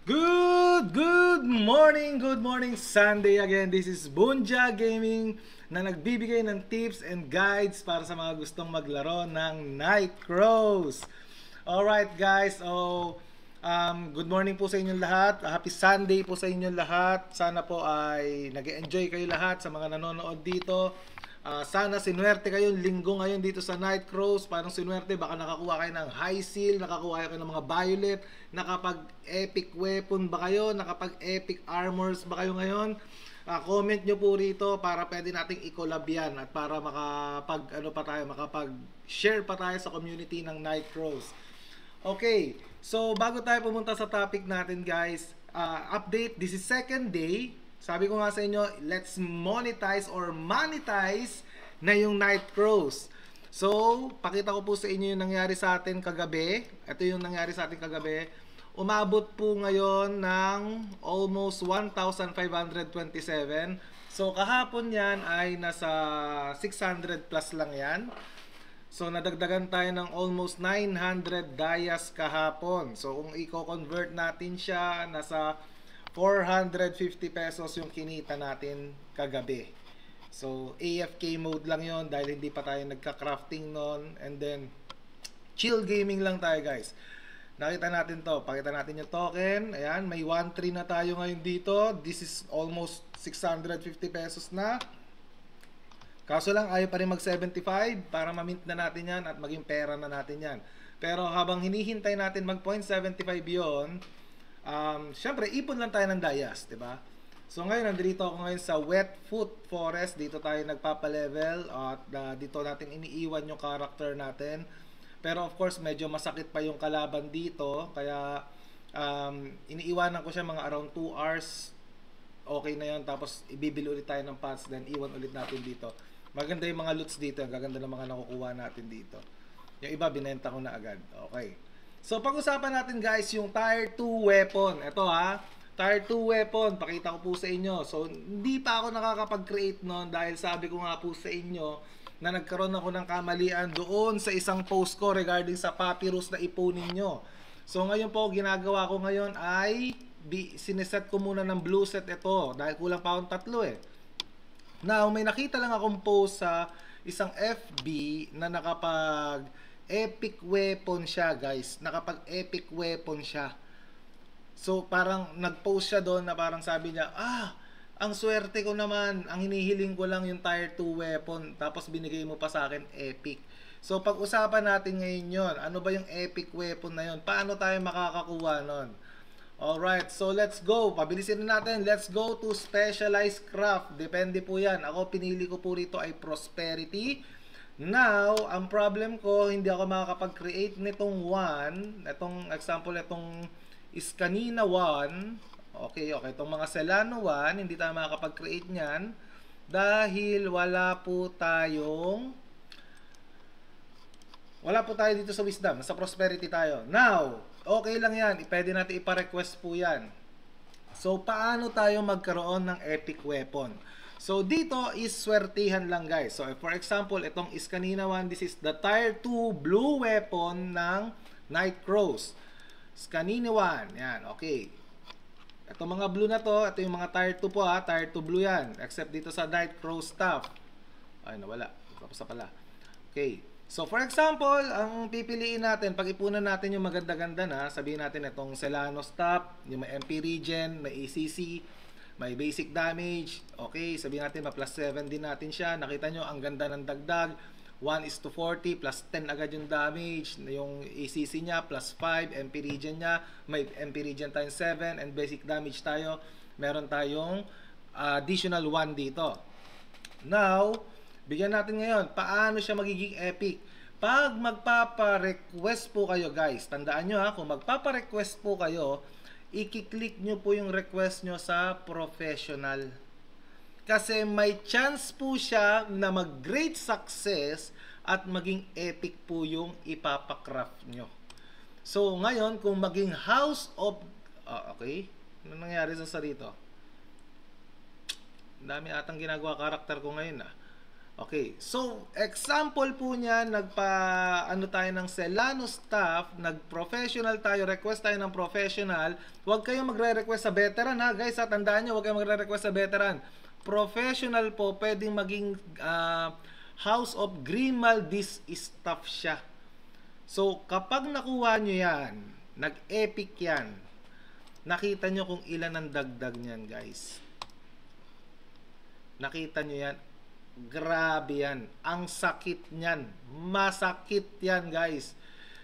Good morning Sunday again. This is Bunja Gaming na nagbibigay ng tips and guides para sa mga gustong maglaro ng Night Crows. Alright guys, good morning po sa inyong lahat. Happy Sunday po sa inyong lahat. Sana po ay nag-enjoy kayo lahat sa mga nanonood dito. Sana sinuwerte kayo linggo ngayon dito sa Night Crows. Parang sinuwerte, baka nakakuha kayo ng high seal, nakakuha kayo ng mga violet, nakapag-epic weapon ba kayo, nakapag-epic armors ba kayo ngayon? Comment nyo po rito para pwede nating i-collab yan at para makapag-share pa tayo sa community ng Night Crows. Okay, so bago tayo pumunta sa topic natin guys, update, this is second day. Sabi ko nga sa inyo, let's monetize na yung Night Crows. So, pakita ko po sa inyo yung nangyari sa atin kagabi. Ito yung nangyari sa atin kagabi. Umabot po ngayon ng almost 1,527. So, kahapon yan ay nasa 600 plus lang yan. So, nadagdagan tayo ng almost 900 dayas kahapon. So, kung i-convert natin siya, nasa 450 pesos yung kinita natin kagabi. So, AFK mode lang yon dahil hindi pa tayo nagka-crafting nun. And then, chill gaming lang tayo guys. Nakita natin to. Pakita natin yung token. Ayan, may 1.3 na tayo ngayon dito. This is almost 650 pesos na. Kaso lang, ayaw pa rin mag-75 para ma-mint na natin yan at maging pera na natin yan. Pero habang hinihintay natin mag-0.75 yon, syempre, ipon lang tayo ng dayas, diba? So ngayon, nandito ako ngayon sa Wetfoot Forest. Dito tayo nagpapa-level at dito natin iniiwan yung character natin. Pero of course, medyo masakit pa yung kalaban dito. Kaya, iniiwanan ko siya mga around 2 hours. Okay na yun. Tapos, ibibili ulit tayo ng pots. Then, iwan ulit natin dito. Maganda yung mga loots dito. Ang gaganda ng mga nakukuha natin dito. Yung iba, binenta ko na agad. Okay. So, pag-usapan natin guys, yung Tier 2 weapon. Ito ha, Tier 2 weapon. Pakita ko po sa inyo. So, hindi pa ako nakakapag-create nun dahil sabi ko nga po sa inyo na nagkaroon ako ng kamalian doon sa isang post ko regarding sa papyrus na ipunin nyo. So, ngayon po, ginagawa ko ngayon ay sineset ko muna ng blue set ito dahil kulang pa akong 3 eh. Now, may nakita lang akong post sa isang FB na epic weapon siya guys. Nakapag-epic weapon siya. So parang nag-post siya doon na parang sabi niya, ang swerte ko naman, ang hinihiling ko lang yung Tier 2 weapon, tapos binigay mo pa sa akin epic. So pag-usapan natin ngayon yun. Ano ba yung epic weapon na yun? Paano tayo makakakuha nun? Alright, so let's go. Pabilisin na natin. Let's go to specialized craft. Depende po yan. Ako pinili ko po rito ay prosperity. Now, ang problem ko, hindi ako makakapag-create nitong 1. Itong example, itong Iskanina 1. Okay. Itong mga Celano 1, hindi tayo makakapag-create niyan. Dahil wala po tayo dito sa wisdom. Sa prosperity tayo. Now, okay lang yan. Pwede natin ipa-request po yan. So, paano tayo magkaroon ng epic weapon? So, dito is swertihan lang guys. So, for example, itong Iskanina 1, this is the Tier 2 blue weapon ng Night Crows. Iskanina 1, yan, okay. Itong mga blue na to, ito yung mga Tier 2 po ha, Tier 2 blue yan. Except dito sa Night Crows stuff. Ay, nawala. Tapos na pala. Okay. So, for example, ang pipiliin natin, pag-ipunan natin yung maganda-ganda na, sabihin natin itong Celano stuff, yung may MP regen, may ACC, may basic damage. Okay, sabihin natin ma-plus 7 din natin siya. Nakita nyo, ang ganda ng dagdag. 1:40, plus 10 agad yung damage. Yung ACC niya, plus 5. MP regen niya, may MP regen times 7. And basic damage tayo. Meron tayong additional 1 dito. Now, bigyan natin ngayon, paano siya magiging epic? Pag magpapa-request po kayo guys, tandaan nyo ha, kung magpapa-request po kayo, i-click nyo po yung request nyo sa professional. Kasi may chance po siya na mag-great success at maging epic po yung ipapacraft nyo. So, ngayon, kung maging house of... okay. Ano nangyari sa sarito? Dami atang ginagawa karakter ko ngayon Okay, so example po niya, ano tayo ng Celano staff, nag-professional tayo, request tayo ng professional. Huwag kayong magre-request sa veteran ha guys, ha? Tandaan nyo, huwag kayong magre-request sa veteran. Professional po, pwedeng maging House of Grimaldi's staff siya. So kapag nakuha nyo yan, nag-epic yan, nakita nyo kung ilan ang dagdag nyan guys. Nakita nyo yan. Grabe yan. Ang sakit niyan. Masakit yan guys.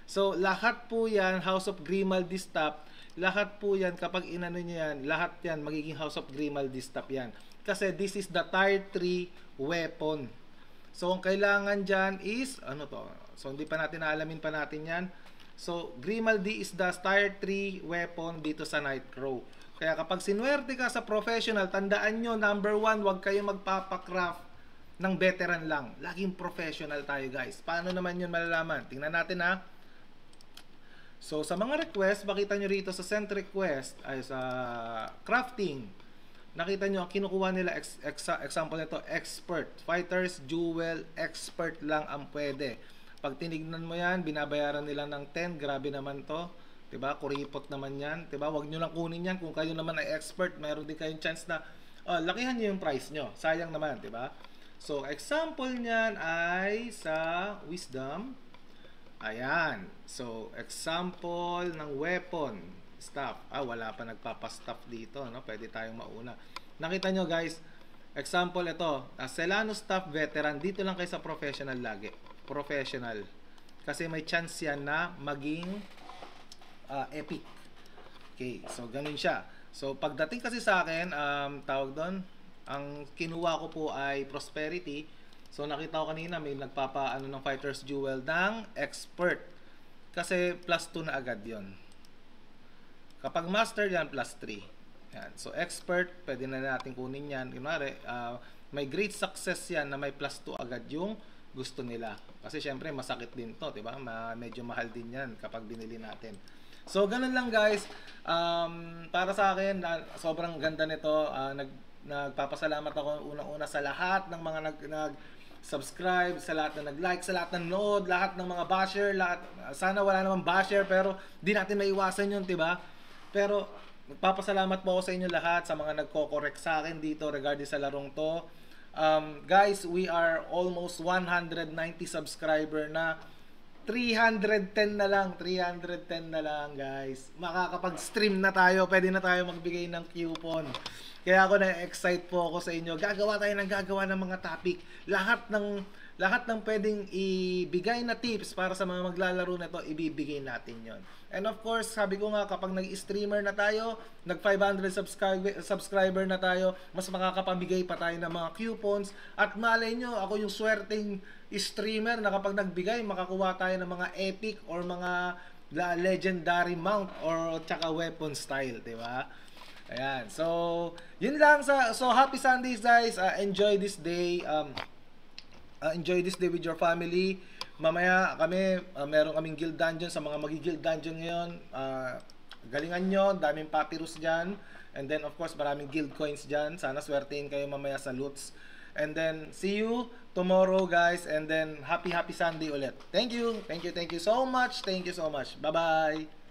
So lahat po yan, House of Grimaldi staff, lahat po yan kapag inano nyo yan, lahat yan magiging House of Grimaldi staff yan. Kasi this is the tier 3 weapon. So ang kailangan dyan is, ano to? So hindi pa natin naalamin pa natin yan. So Grimaldi is the tier 3 weapon dito sa Nightcrow. Kaya kapag sinuwerte ka sa professional, tandaan nyo, number 1, huwag kayong magpapacraft ng veteran lang. Laging professional tayo guys. Paano naman yun malalaman? Tingnan natin ha. So sa mga request, makita nyo rito sa send request, ay sa crafting, nakita nyo, kinukuha nila example nito, expert. Fighters, jewel, expert lang ang pwede. Pag tinignan mo yan, binabayaran nila ng 10. Grabe naman to. Diba? Kuripot naman yan. Diba? Huwag nyo lang kunin yan. Kung kayo naman ay expert, mayroon din kayong chance na lakihan nyo yung price nyo. Sayang naman. Diba? So, example niyan ay sa wisdom. Ayan. So, example ng weapon. Staff. Wala pa nagpapastaff dito. No? Pwede tayong mauna. Nakita nyo guys, example ito. Celano staff veteran. Dito lang kayo sa professional lagi. Professional. Kasi may chance yan na maging epic. Okay. So, ganun siya. So, pagdating kasi sa akin, tawag doon, ang kinuha ko po ay prosperity. So nakita ko kanina may nagpapaano ng fighters jewel ng expert. Kasi plus 2 na agad 'yon. Kapag master yan, plus 3. Yan. So expert, pwede na natin kunin yan. Kunwari, may great success yan na may plus 2 agad yung gusto nila. Kasi syempre masakit din to, 'di ba? Medyo mahal din yan kapag binili natin. So ganun lang guys. Para sa akin, sobrang ganda nito. Nagpapasalamat ako unang-una sa lahat ng mga nag-subscribe, sa lahat na nag-like, sa lahat ng nanood, lahat ng mga basher, lahat. Sana wala namang basher pero di natin maiwasan 'yun, 'di ba? Pero nagpapasalamat po ako sa inyo lahat sa mga nagko-correct sa akin dito regarding sa larong to. Guys, we are almost 190 subscriber na. 310 na lang, 310 na lang guys. Makakapag-stream na tayo, pwede na tayo magbigay ng coupon. Kaya ako na-excite po ako sa inyo. Gagawa tayo ng mga topic. Lahat ng pwedeng ibigay na tips para sa mga maglalaro na to, ibibigay natin yon. And of course, sabi ko nga, kapag nag-streamer na tayo, nag-500 subscriber na tayo, mas makakapamigay pa tayo ng mga coupons. At malay nyo, ako yung swerteng streamer na kapag nagbigay, makakuha tayo ng mga epic or mga legendary mount or tsaka weapon style, di ba? Ayan. So, yun lang. So, happy Sundays guys. Enjoy this day. Enjoy this day with your family. Mamaya kami, meron kaming guild dungeon sa mga magi-guild dungeon ngayon. Galingan nyo, daming papyrus dyan. And then of course, maraming guild coins dyan. Sana swertein kayo mamaya sa loots. And then, see you tomorrow guys. And then, happy Sunday ulit. Thank you so much. Thank you so much. Bye-bye.